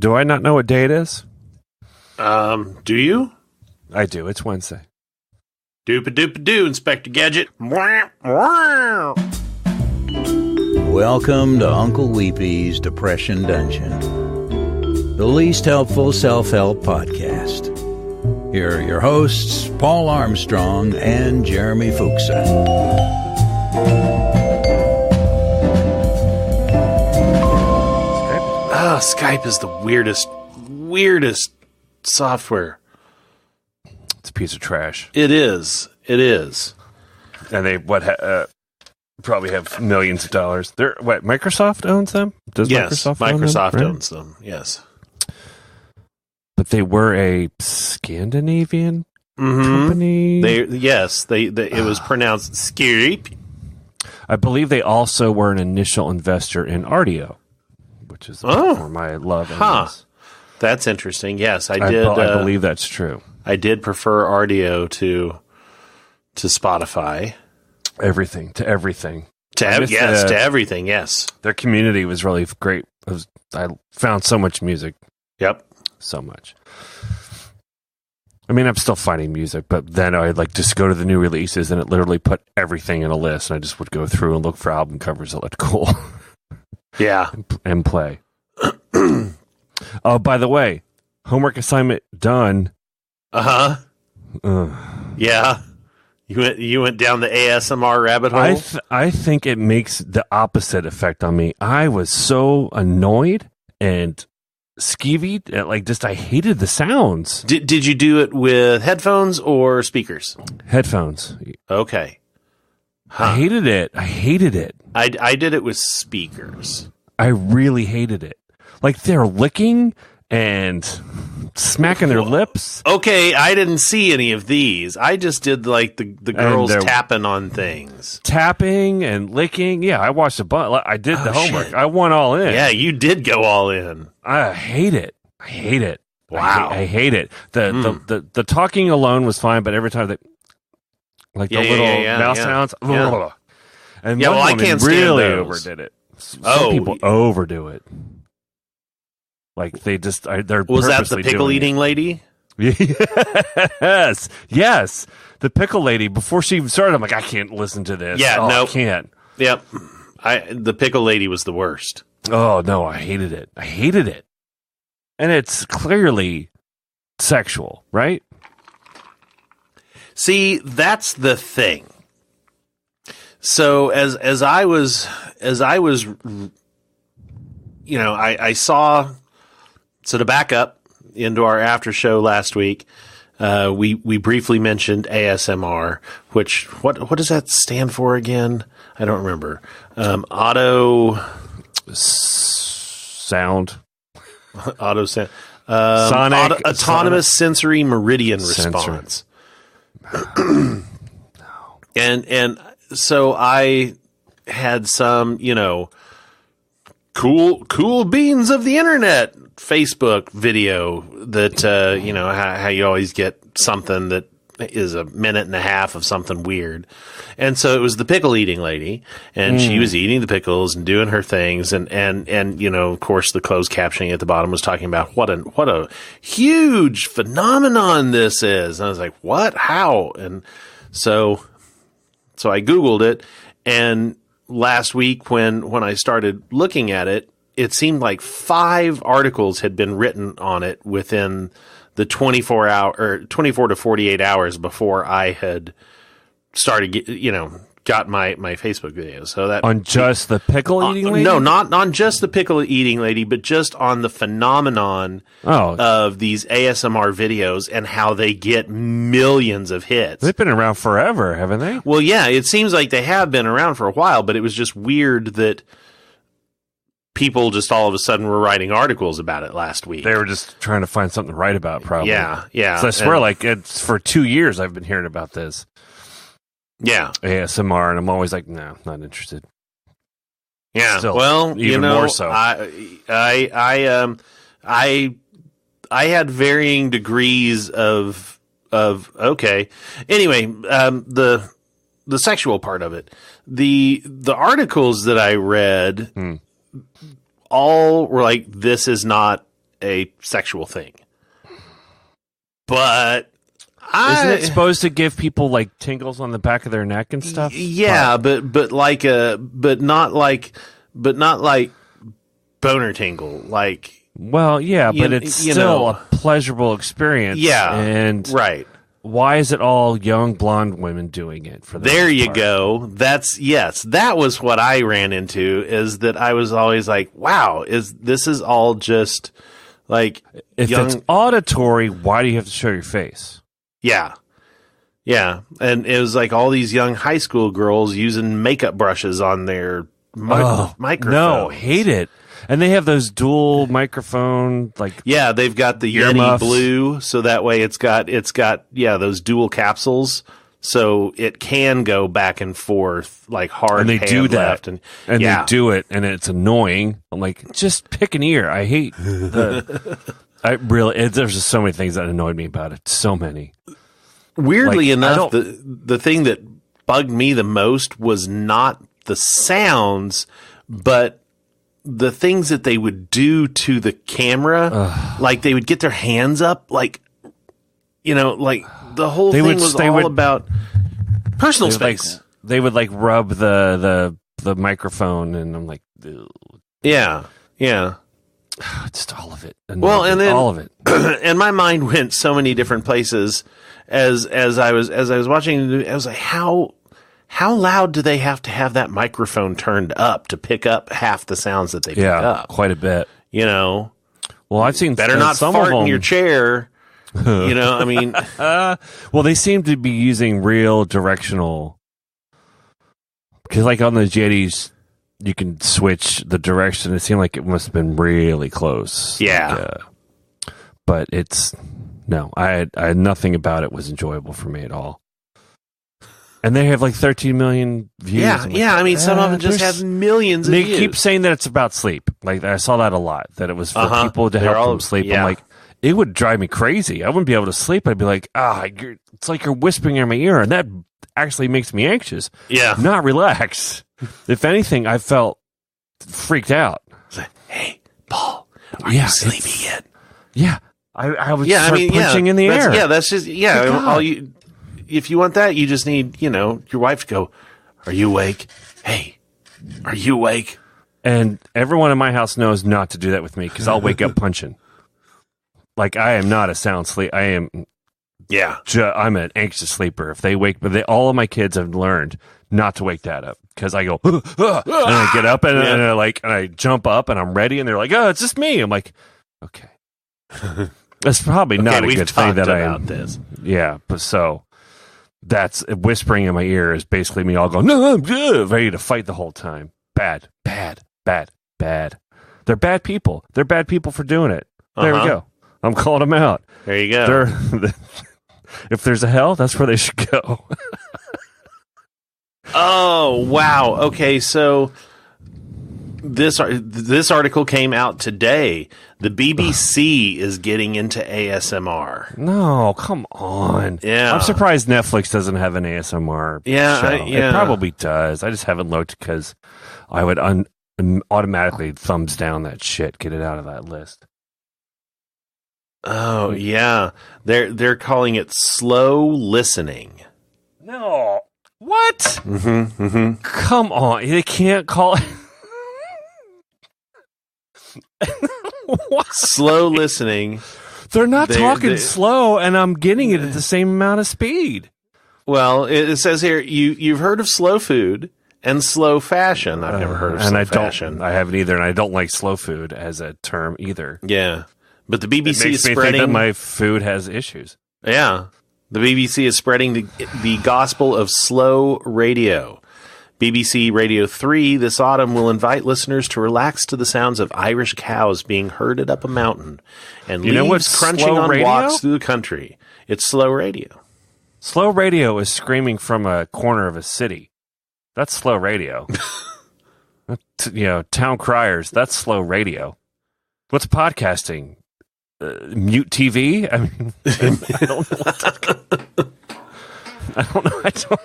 Do I not know what day it is? Do you? I do. It's Wednesday. Doop-a-doop-a-doo, Inspector Gadget. Welcome to Uncle Weepy's Depression Dungeon, the least helpful self-help podcast. Here are your hosts, Paul Armstrong and Jeremy Fuchsa. Skype is the weirdest software. It's a piece of trash. It is. And they probably have millions of dollars. Microsoft owns them? Does Microsoft own them? Right? owns them, yes. But they were a Scandinavian company? It was pronounced Skype. I believe they also were an initial investor in Rdio, which is where my love is. That's interesting. Yes, I did. I believe that's true. I did prefer Rdio to Spotify. Everything to everything. To everything. Yes, their community was really great. I found so much music. Yep, so much. I mean, I'm still finding music, but then I'd just go to the new releases, and it literally put everything in a list, and I just would go through and look for album covers that looked cool. Yeah, and play. Oh, by the way, homework assignment done. Yeah. You went down the ASMR rabbit hole? I think it makes the opposite effect on me. I was so annoyed and skeevy. I hated the sounds. Did you do it with headphones or speakers? Headphones. Okay. Huh. I hated it. I did it with speakers. I really hated it. They're licking and smacking their lips. Okay, I didn't see any of these. I just did the girls tapping on things. Tapping and licking. Yeah, I watched a bunch. I did the homework. Shit. I went all in. Yeah, you did go all in. I hate it. Wow. I hate it. The talking alone was fine, but every time the little mouse sounds. Yeah. And I can't really stand those. overdid it. Some people overdo it. They're was that the pickle eating lady? Yes. The pickle lady. Before she even started, I'm like, I can't listen to this. Yeah, no, I can't. Yep. The pickle lady was the worst. Oh no, I hated it. And it's clearly sexual, right? See, that's the thing. So as I was, I saw. So to back up into our after show last week, we briefly mentioned ASMR, which what does that stand for again? I don't remember. Auto sound. Auto sound. Sonic. Autonomous sensory meridian response. And so I had some, cool beans of the internet Facebook video that, how you always get something that is a minute and a half of something weird. And so it was the pickle eating lady, and she was eating the pickles and doing her things. And, of course, the closed captioning at the bottom was talking about what a huge phenomenon this is. And I was like, what? How? And so I Googled it, and last week when I started looking at it, it seemed like 5 articles had been written on it within the 24 to 48 hours before I had started, got my Facebook video. So that on just the pickle eating lady? No, not on just the pickle eating lady, but just on the phenomenon of these ASMR videos and how they get millions of hits. They've been around forever, haven't they? Well, yeah, it seems like they have been around for a while, but it was just weird that people just all of a sudden were writing articles about it last week. They were just trying to find something to write about, probably. Yeah. So I swear, it's for 2 years I've been hearing about this. Yeah. ASMR, and I'm always like, no, not interested. Yeah. Still, well, even more so. I had varying degrees of okay. Anyway, the sexual part of it. The articles that I read all were like, this is not a sexual thing. But isn't it supposed to give people like tingles on the back of their neck and stuff? Yeah, but not like boner tingle. Like, well, yeah, but it's still a pleasurable experience. Yeah, and right. Why is it all young blonde women doing it? For the there you part? go. That was what I ran into. Is that I was always like, wow, this is all just like if it's auditory, why do you have to show your face? Yeah. Yeah. And it was like all these young high school girls using makeup brushes on their microphones. No, hate it. And they have those dual microphone, like, yeah, they've got the Yeti Blue, so that way it's got those dual capsules, so it can go back and forth like hard. And they do that, left, and they do it, and it's annoying. I'm like, just pick an ear. I hate the. There's just so many things that annoyed me about it. So many. Weirdly enough, the thing that bugged me the most was not the sounds, but the things that they would do to the camera. Like they would get their hands up, like, like the whole thing was all about personal space. They would like rub the microphone, and I'm like, ew. Yeah. Just all of it. Well, and then all of it. And my mind went so many different places as I was watching. I was like, how loud do they have to have that microphone turned up to pick up half the sounds that they pick up? Quite a bit. Well, I've seen better not some fart of them. in your chair. I mean, well, they seem to be using real directional, because like on the Yetis, you can switch the direction. It seemed like it must have been really close. Yeah. But I had nothing about it was enjoyable for me at all. And they have like 13 million views. Yeah. I mean, some of them just have millions of views. They keep saying that it's about sleep. Like I saw that a lot, that it was for people to help them sleep. Yeah. I'm like, it would drive me crazy. I wouldn't be able to sleep. I'd be like, it's like you're whispering in my ear, and that actually makes me anxious. Yeah. Not relaxed. If anything, I felt freaked out. Hey, Paul, are you sleepy yet? Yeah. I was punching in the air. Yeah, that's just, if you want that, you just need, your wife to go, are you awake? Hey, are you awake? And everyone in my house knows not to do that with me, because I'll wake up punching. Like, I am not a sound sleep. I am. Yeah. I'm an anxious sleeper. If they wake, all of my kids have learned not to wake Dad up, because I go, and I get up and I jump up and I'm ready, and they're like, oh, it's just me. I'm like, okay. That's probably not a good thing that I am. This. Yeah. But so that's whispering in my ear is basically me all going, no, I'm good, ready to fight the whole time. Bad. They're bad people. They're bad people for doing it. There we go. I'm calling them out. There you go. If there's a hell, that's where they should go. Oh, wow. Okay, so this article came out today. The BBC is getting into ASMR. No, come on. Yeah. I'm surprised Netflix doesn't have an ASMR show. It probably does. I just haven't looked, because I would automatically thumbs down that shit. Get it out of that list. Oh, yeah. They're calling it slow listening. No. What? Mm-hmm. Come on. They can't call it. What? Slow listening. They're not talking slow, and I'm getting it at the same amount of speed. Well, it says here, you've heard of slow food and slow fashion. I've never heard of slow fashion. I haven't either, and I don't like slow food as a term either. Yeah. But the BBC it makes is me spreading think that my food has issues. Yeah. The BBC is spreading the gospel of slow radio. BBC Radio 3 this autumn will invite listeners to relax to the sounds of Irish cows being herded up a mountain and leaves crunching on walks through the country. It's slow radio. Slow radio is screaming from a corner of a city. That's slow radio. Town criers, that's slow radio. What's podcasting? Mute TV? I mean, I don't know. I don't.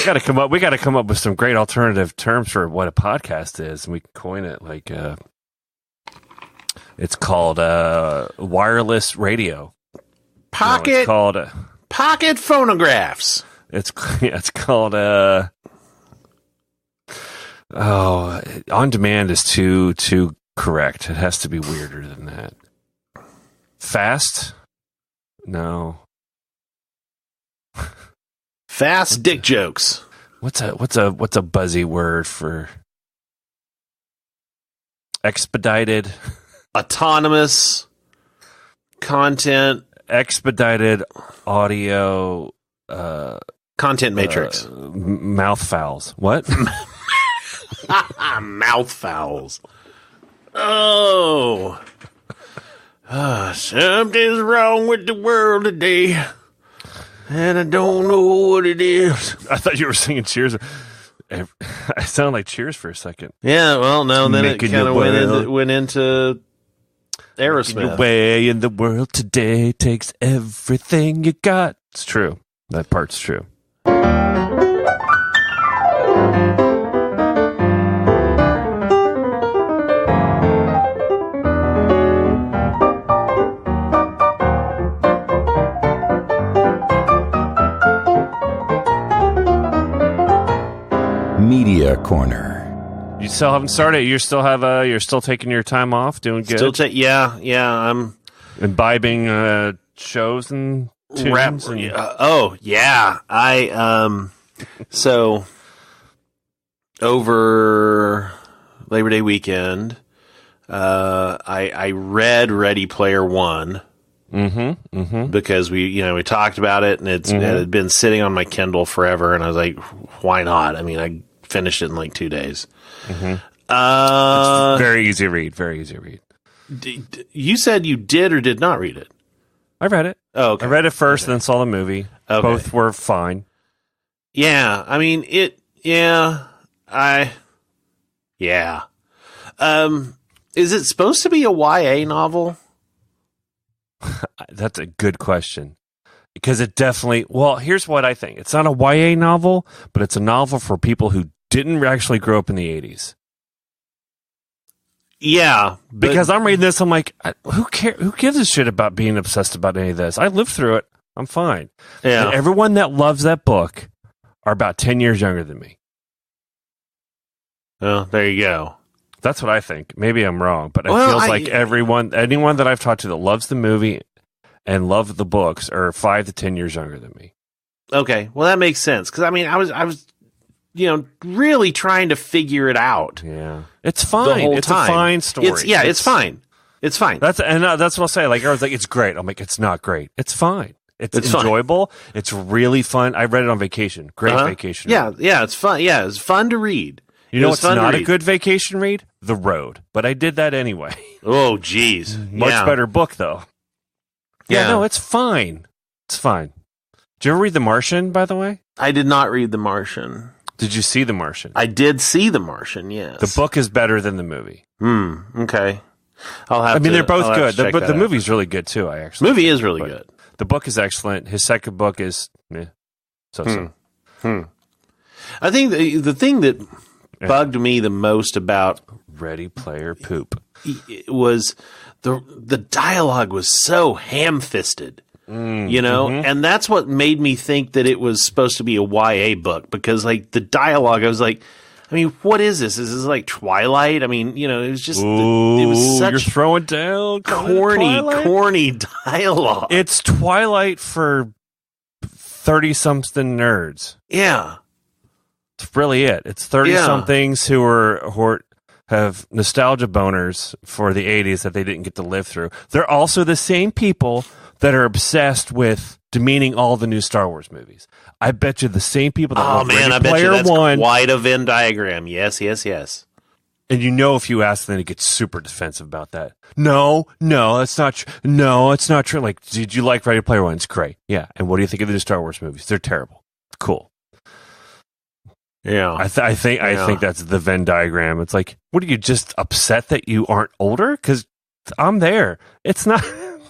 We got to come up with some great alternative terms for what a podcast is, and we can coin it like. It's called wireless radio. Pocket. No, it's called pocket phonographs. it's called on demand is too correct. It has to be weirder than that. Fast? No. Fast dick jokes. What's a buzzy word for expedited? Autonomous content. Expedited audio Content matrix. mouth fouls. What? Mouth fouls. Oh. Something's wrong with the world today. And I don't know what it is. I thought you were singing Cheers. I sound like Cheers for a second. Yeah, well, no, then Making it kind of your went into Your Aerosmith. way in the world today takes everything you got. It's true. That part's true. Media Corner. You still haven't started. You're still taking your time off, doing good, Yeah, I'm imbibing shows and tunes. And, oh yeah, I so over Labor Day weekend, I read Ready Player One. Because we talked about it, and it had been sitting on my Kindle forever, and I was like, why not? I mean, I finished it in like 2 days. very easy read. Very easy read. You said you did or did not read it? I read it. Oh, okay. I read it first, then saw the movie. Okay. Both were fine. Yeah, I mean it. Yeah, yeah. Is it supposed to be a YA novel? That's a good question. Because it definitely... Well, here's what I think. It's not a YA novel, but it's a novel for people who didn't actually grow up in the 80s. Yeah. Because I'm reading this, I'm like, who cares? Who gives a shit about being obsessed about any of this? I lived through it. I'm fine. Yeah. And everyone that loves that book are about 10 years younger than me. Well, there you go. That's what I think. Maybe I'm wrong, but it feels like anyone that I've talked to that loves the movie and loved the books are 5 to 10 years younger than me. Okay, well that makes sense because I mean I was really trying to figure it out. Yeah, it's fine. The whole it's time. A fine story. It's fine. It's fine. That's what I'll say. Like I was like, it's great. I'm like, it's not great. It's fine. It's enjoyable. Fine. It's really fun. I read it on vacation. Great vacation. Yeah, it's fun. Yeah, it's fun to read. You know what's not a good vacation read? The Road. But I did that anyway. Oh, geez. Much better book, though. Yeah, no, it's fine. It's fine. Did you ever read The Martian, by the way? I did not read The Martian. Did you see The Martian? I did see The Martian, yes. The book is better than the movie. Okay. They're both good. But the movie's really good, too, I actually. Movie is really good. The book is excellent. His second book is so-so. I think the thing that bugged me the most about Ready Player Poop was the dialogue was so ham-fisted, and that's what made me think that it was supposed to be a YA book because like the dialogue, I was like, I mean, what is this? Is this like Twilight? I mean, it was just it was such you're throwing down corny dialogue. It's Twilight for 30-something nerds. Yeah. It's really it. It's 30-somethings who have nostalgia boners for the 80s that they didn't get to live through. They're also the same people that are obsessed with demeaning all the new Star Wars movies. I bet you the same people that love Ready Player that's One. Quite a Venn diagram. Yes. And if you ask them, they get super defensive about that. No, that's not true. No, it's not true. Like, did you like Ready Player One? It's great. Yeah. And what do you think of the new Star Wars movies? They're terrible. Cool. Yeah. I think that's the Venn diagram. It's like, what are you just upset that you aren't older? Because I'm there. It's not,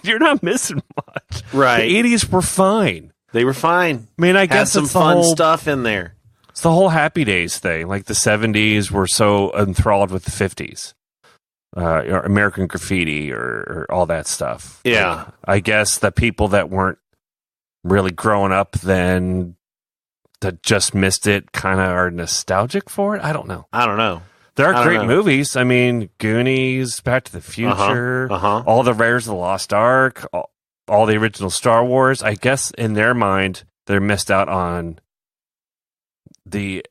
you're not missing much. Right. The 80s were fine. They were fine. I mean, I guess some it's fun stuff in there. It's the whole Happy Days thing. Like the 70s were so enthralled with the 50s. or American Graffiti or all that stuff. Yeah. Like, I guess the people that weren't really growing up then that just missed it kind of are nostalgic for it. I don't know. There are great movies. I mean, Goonies, Back to the Future, all the Raiders of the Lost Ark, all the original Star Wars. I guess in their mind, they're missed out on the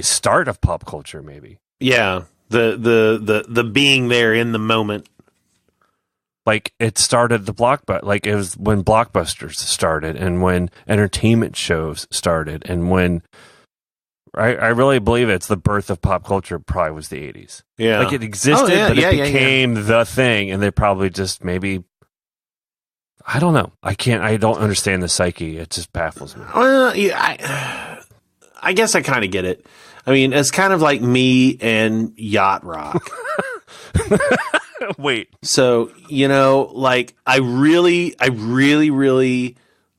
start of pop culture, maybe. Yeah, the being there in the moment. Like it started the blockbuster. Like it was when blockbusters started, and when entertainment shows started, and when I really believe it's the birth of pop culture. Probably was the 80s. Yeah, like it existed, but it became the thing, and they probably just maybe. I don't know. I don't understand the psyche. It just baffles me. Well, yeah, I guess I kind of get it. I mean, it's kind of like me and yacht rock. Wait. So, like I really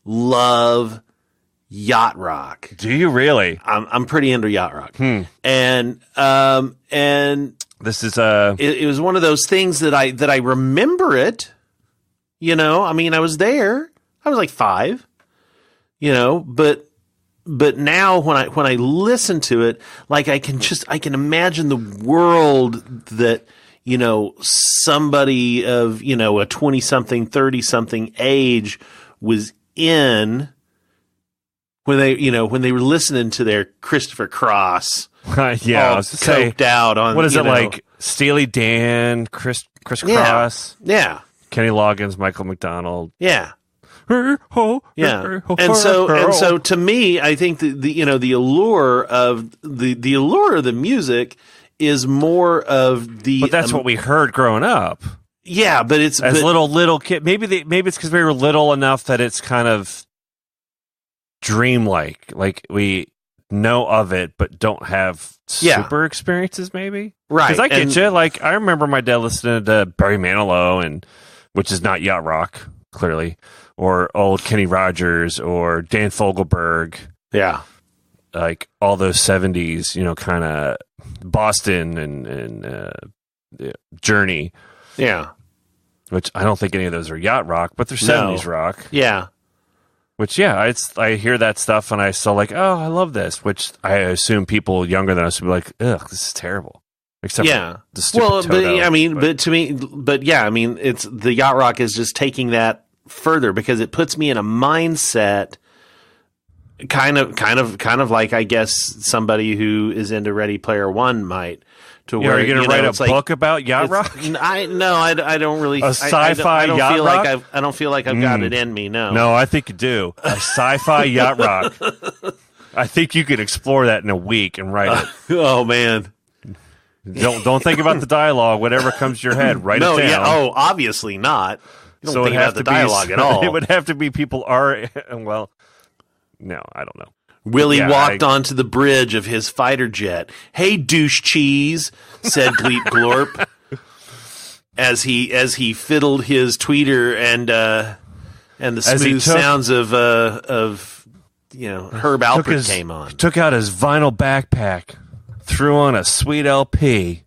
love yacht rock. Do you really? I'm pretty into yacht rock. And this is it was one of those things that I remember it. I mean, I was there. I was like 5. But now when I listen to it, like I can imagine the world that somebody of a 20-something, 30-something age was in when they were listening to their Christopher Cross. Yeah, I was coked out on what is it like? Steely Dan, Chris Cross, Kenny Loggins, Michael McDonald, yeah. And so to me, I think the allure of the music is more of the. But that's what we heard growing up. Yeah, but it's as little kid. Maybe it's because we were little enough that it's kind of dreamlike. Like we know of it, but don't have super experiences. Maybe right? Because I get you. Like I remember my dad listening to Barry Manilow, which is not yacht rock, clearly. Or old Kenny Rogers or Dan Fogelberg. Yeah. Like all those 70s, kind of Boston and Journey. Yeah. Which I don't think any of those are yacht rock, but they're 70s rock. Yeah. Which, I hear that stuff and I still like, oh, I love this. Which I assume people younger than us would be like, ugh, this is terrible. Except for the stupid Toto, it's the yacht rock is just taking that further because it puts me in a mindset kind of like I guess somebody who is into Ready Player One might to where you're going to write a book about yacht rock. I don't really a sci-fi yacht rock. I don't feel like I've got it in me. No, I think you do. A sci-fi yacht rock. I think you could explore that in a week and write it. Oh man. Don't think about the dialogue. Whatever comes to your head, write it down. Yeah. Oh, obviously not. You don't think about the dialogue at all. It would have to be people are no, I don't know. Willie walked onto the bridge of his fighter jet. Hey, douche cheese, said Gleep Glorp as he fiddled his tweeter and the smooth sounds of Herb Alpert came on. Took out his vinyl backpack, threw on a sweet LP.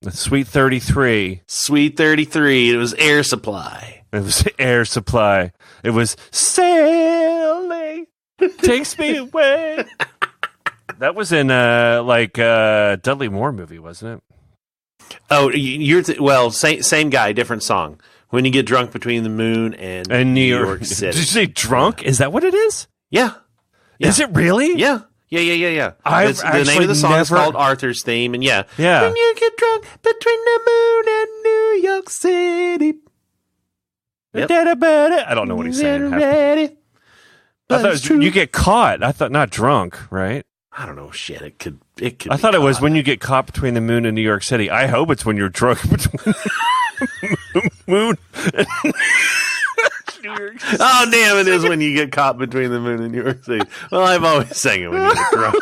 The Sweet 33. Sweet 33. It was Air Supply. It was Air Supply. It was Sailing Takes Me Away. That was in Dudley Moore movie, wasn't it? Oh, same guy, different song. When You Get Drunk Between the Moon and New York City. Did you say drunk? Is that what it is? Yeah. Is it really? Yeah. Yeah. The name of the song is called Arthur's Theme, and yeah. When you get drunk between the moon and New York City. Yep. I don't know what he's saying. I thought you get caught. I thought not drunk, right? I don't know. Shit, it could. I thought it was when you get caught between the moon and New York City. I hope it's when you're drunk between the moon and New York City. Oh, damn, it is when you get caught between the moon and New York City. Well, I've always sang it when you get drunk.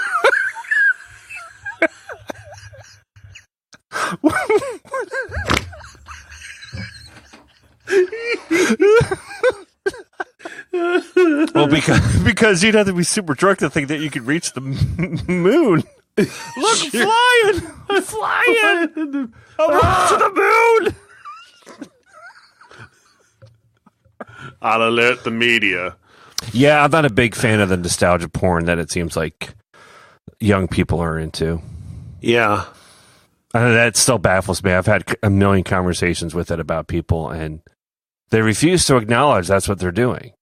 Well, because you'd have to be super drunk to think that you could reach the moon. Look, I'm flying! I'm flying! I'm up to the moon! I'll alert the media. Yeah, I'm not a big fan of the nostalgia porn that it seems like young people are into. Yeah. That still baffles me. I've had a million conversations with it about people, and they refuse to acknowledge that's what they're doing.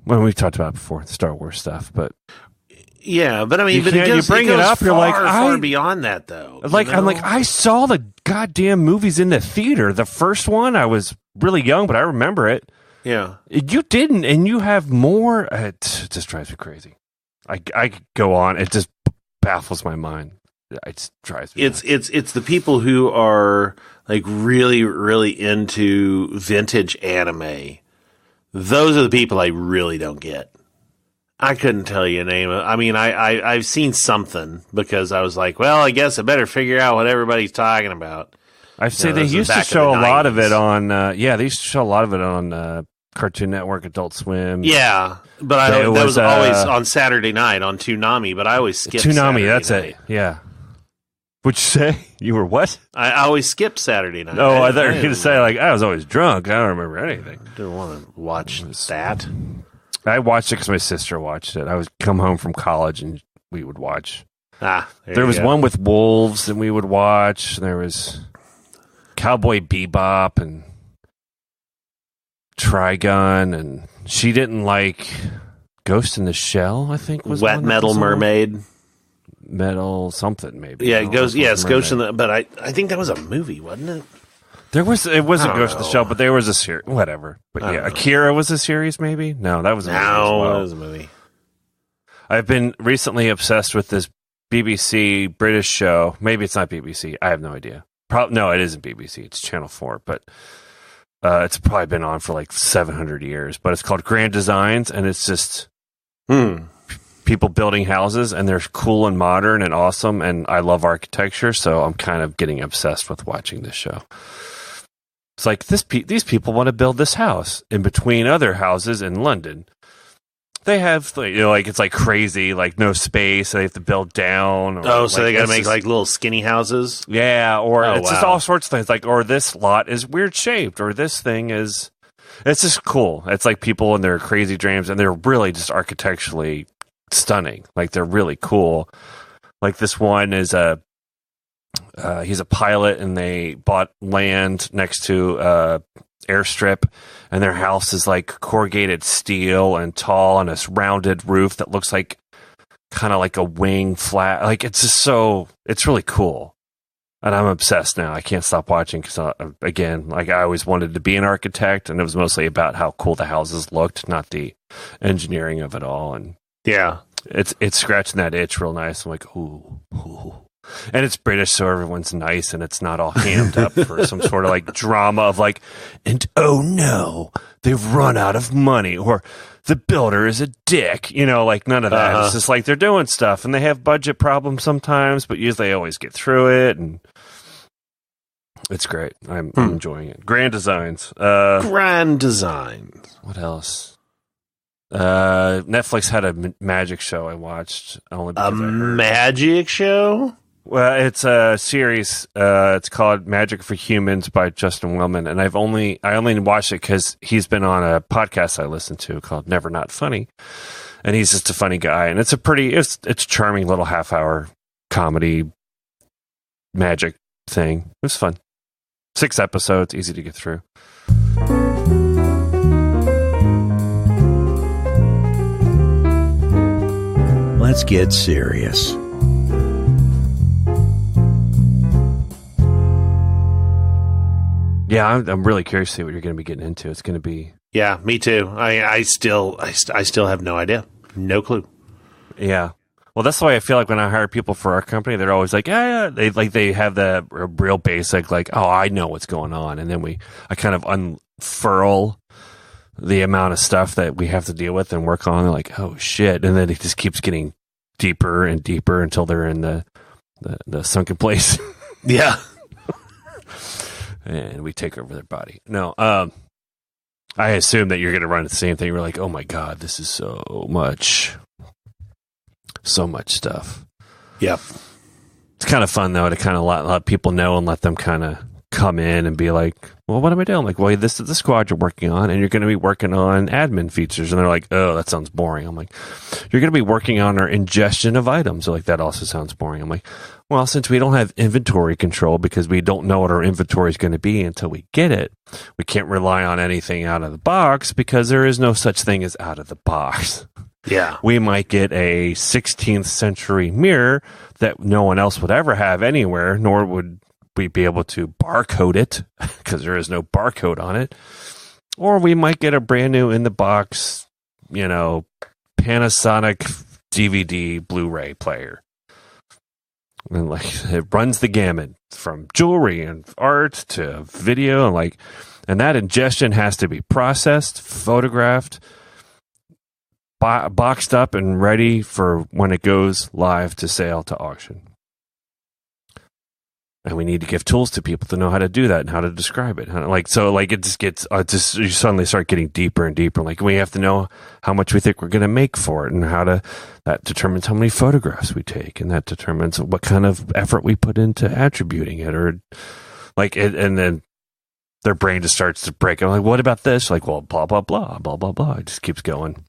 Well, we've talked about it before, Star Wars stuff, but yeah, but I mean, you bring it up, far, you're like, far beyond that, though. Like, I'm like, I saw the goddamn movies in the theater. The first one, I was really young, but I remember it. Yeah, you didn't, and you have more. It just drives me crazy. I could go on. It just baffles my mind. It drives me. It's the people who are like really, really into vintage anime. Those are the people I really don't get. I couldn't tell you a name. I mean, I've seen something because I was like, well, I guess I better figure out what everybody's talking about. I say they used to show a lot of it on. They used to show a lot of it on Cartoon Network, Adult Swim. Yeah, but that was always on Saturday night on Toonami. But I always skipped Toonami. Saturday That's night. it. Yeah. What'd you say? You were what? I always skipped Saturday night. Oh, I thought you were going to say, like, I was always drunk. I don't remember anything. Didn't want to watch that. I watched it because my sister watched it. I would come home from college and we would watch. There was go. one with wolves and we would watch. There was Cowboy Bebop and Trigun, and she didn't like Ghost in the Shell, I think was Wet Metal Mermaid. Metal something maybe. Yeah, it goes. Yes, Ghost in the. But I think that was a movie, wasn't it? It wasn't Ghost in the Shell, but there was a series. Whatever. But yeah, Akira was a series, maybe. No, that was a movie. That was a movie. I've been recently obsessed with this BBC British show. Maybe it's not BBC. I have no idea. No, it isn't BBC. It's Channel 4, but it's probably been on for like 700 years. But it's called Grand Designs, and it's just people building houses, and they're cool and modern and awesome, and I love architecture, so I'm kind of getting obsessed with watching this show. It's like these people want to build this house in between other houses in London. They have, like it's like crazy, like no space. So they have to build down. Or, so they got to make like little skinny houses. Yeah, or it's just all sorts of things. Like, or this lot is weird shaped, or this thing is. It's just cool. It's like people in their crazy dreams, and they're really just architecturally stunning. Like they're really cool. Like this one is he's a pilot, and they bought land next to airstrip, and their house is like corrugated steel and tall on this rounded roof that looks like kind of like a wing flat. Like it's just it's really cool. And I'm obsessed now. I can't stop watching because, again, like I always wanted to be an architect, and it was mostly about how cool the houses looked, not the engineering of it all. And yeah, it's scratching that itch real nice. I'm like, ooh. And it's British, so everyone's nice, and it's not all hammed up for some sort of like drama of like, and oh no, they've run out of money, or the builder is a dick, like none of that. It's just like they're doing stuff, and they have budget problems sometimes, but usually they always get through it, and it's great. I'm enjoying it. Grand Designs. Grand Designs. What else? Netflix had a magic show I watched. Only because I heard. Magic show? Well, it's a series. It's called Magic for Humans by Justin Willman, and I only watched it because he's been on a podcast I listen to called Never Not Funny, and he's just a funny guy, and it's a charming little half-hour comedy magic thing. It was fun. 6 episodes, easy to get through. Let's get serious. Yeah, I'm really curious to see what you're going to be getting into. It's going to be... Yeah, me too. I still have no idea. No clue. Yeah. Well, that's the way I feel like when I hire people for our company, they're always like, yeah. They have the real basic, like, oh, I know what's going on. And then I kind of unfurl the amount of stuff that we have to deal with and work on. They're like, oh, shit. And then it just keeps getting deeper and deeper until they're in the sunken place. Yeah. And we take over their body. No, I assume that you're going to run the same thing. You're like, oh my God, this is so much So much stuff. Yep. It's kind of fun, though, to kind of let people know and let them kind of come in and be like, well, what am I doing? I'm like, well, this is the squad you're working on, and you're going to be working on admin features. And they're like, oh, that sounds boring. I'm like, you're going to be working on our ingestion of items. They're like, that also sounds boring. I'm like, well, since we don't have inventory control because we don't know what our inventory is going to be until we get it, we can't rely on anything out of the box because there is no such thing as out of the box. Yeah. We might get a 16th century mirror that no one else would ever have anywhere, nor would we be able to barcode it because there is no barcode on it. Or we might get a brand new in the box, Panasonic DVD Blu-ray player. And it runs the gamut from jewelry and art to video, and that ingestion has to be processed, photographed, boxed up, and ready for when it goes live to sale to auction. And we need to give tools to people to know how to do that and how to describe it. It just gets, you suddenly start getting deeper and deeper. We have to know how much we think we're going to make for it, and that determines how many photographs we take, and that determines what kind of effort we put into attributing it, and then their brain just starts to break. I'm like, what about this? Well, blah, blah, blah, blah, blah, blah. It just keeps going.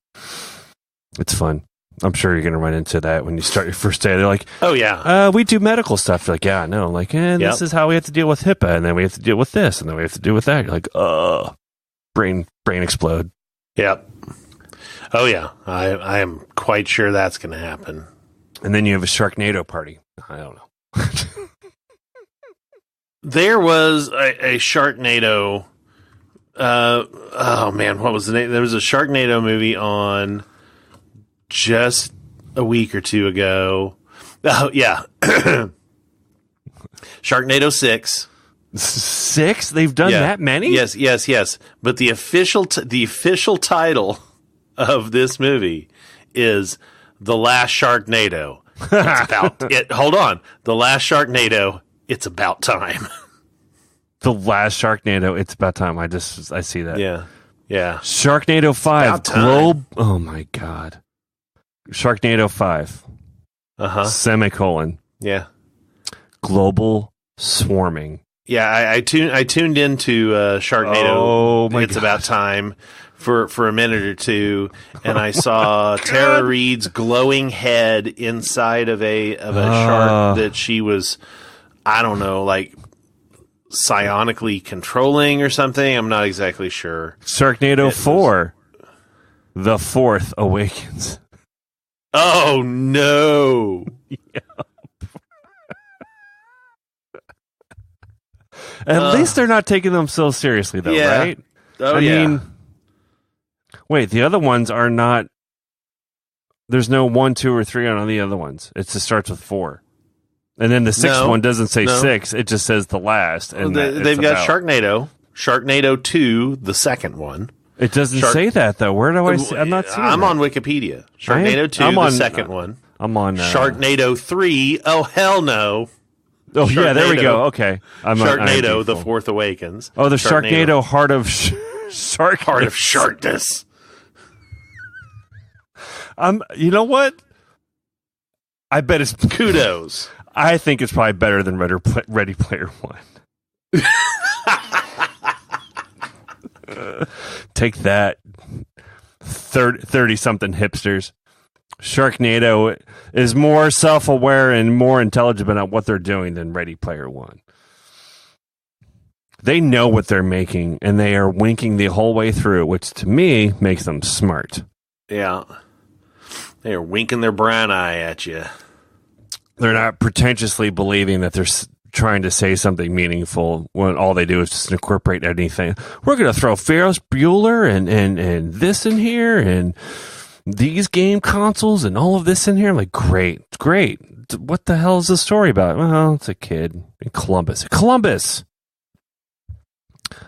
It's fun. I'm sure you're going to run into that when you start your first day. They're like, oh, yeah. We do medical stuff. You're like, yeah, no. I'm like, this is how we have to deal with HIPAA, and then we have to deal with this, and then we have to deal with that. You're like, brain explode. Yep. Oh, yeah. I am quite sure that's going to happen. And then you have a Sharknado party. I don't know. There was a Sharknado. Oh, man. What was the name? There was a Sharknado movie on just a week or two ago. Oh, yeah. Sharknado 6. 6? They've done that many? Yes. But the official title of this movie is The Last Sharknado. It's about it. Hold on. The Last Sharknado. It's about time. The Last Sharknado. It's about time. I see that. Yeah. Sharknado 5. Globe. Oh my God. Sharknado 5. Semicolon. Yeah. Global swarming. Yeah, I tuned into Sharknado. Oh my It's God. About time for a minute or two, and I saw Tara Reid's glowing head inside of a shark that she was, I don't know, psionically controlling or something. I'm not exactly sure. Sharknado 4. The Fourth Awakens. Oh no! At least they're not taking themselves seriously, though, Yeah. right? Oh I yeah. mean, wait, the other ones are not. There's no 1, 2, or 3 on the other ones. It just starts with 4, and then the sixth one doesn't say 6. It just says the last. And they've got Sharknado 2, the second one. It doesn't say that though. Where do I see? I'm not seeing. I'm that. on Wikipedia. Sharknado 2, the second one. I'm on Sharknado 3. Oh hell no! Oh yeah, there we go. Okay, Sharknado, the Fourth Awakens. Oh, the Sharknado Heart of Sharkness. You know what? I bet it's kudos. I think it's probably better than Ready Player One. Take that, 30-something hipsters. Sharknado is more self-aware and more intelligent about what they're doing than Ready Player One. They know what they're making, and they are winking the whole way through, which to me makes them smart. Yeah. They are winking their brown eye at you. They're not pretentiously believing that they're trying to say something meaningful when all they do is just incorporate anything. We're going to throw Ferris Bueller and this in here and these game consoles and all of this in here. I'm like, great. What the hell is the story about? Well, it's a kid in Columbus.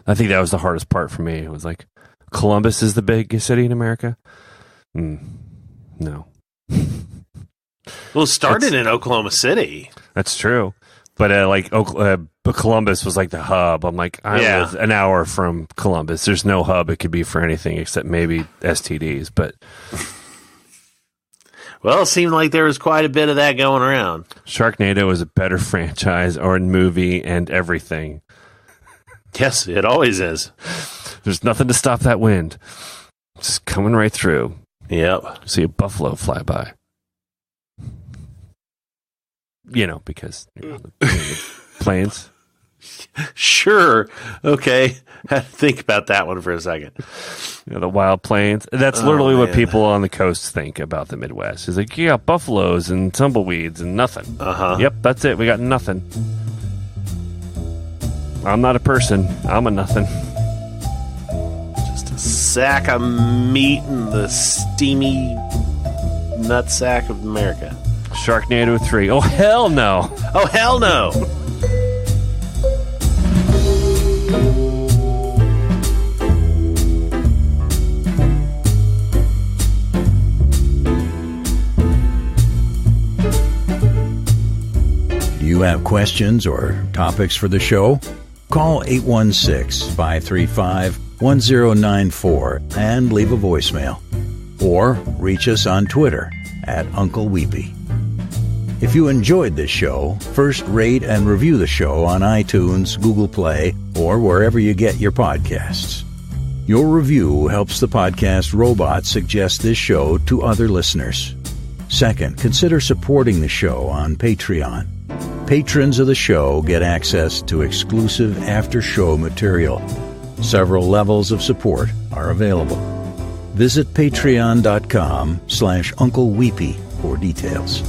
I think that was the hardest part for me. It was like, Columbus is the big city in America? No. Well, it started in Oklahoma City. That's true. But Columbus was like the hub. I'm like, I live an hour from Columbus. There's no hub it could be for anything except maybe STDs. But Well, it seemed like there was quite a bit of that going around. Sharknado is a better franchise or movie and everything. Yes, it always is. There's nothing to stop that wind. Just coming right through. Yep. See a buffalo fly by. Because the planes. Sure. Okay. Had to think about that one for a second. The wild plains. That's literally what people on the coast think about the Midwest. It's like, you got buffaloes and tumbleweeds and nothing. Yep, that's it. We got nothing. I'm not a person. I'm a nothing. Just a sack of meat in the steamy nutsack of America. Sharknado 3. Oh, hell no. Oh, hell no. Do you have questions or topics for the show? Call 816-535-1094 and leave a voicemail. Or reach us on Twitter at Uncle Weepy. If you enjoyed this show, first rate and review the show on iTunes, Google Play, or wherever you get your podcasts. Your review helps the podcast robot suggest this show to other listeners. Second, consider supporting the show on Patreon. Patrons of the show get access to exclusive after-show material. Several levels of support are available. Visit patreon.com/Uncle Weepy for details.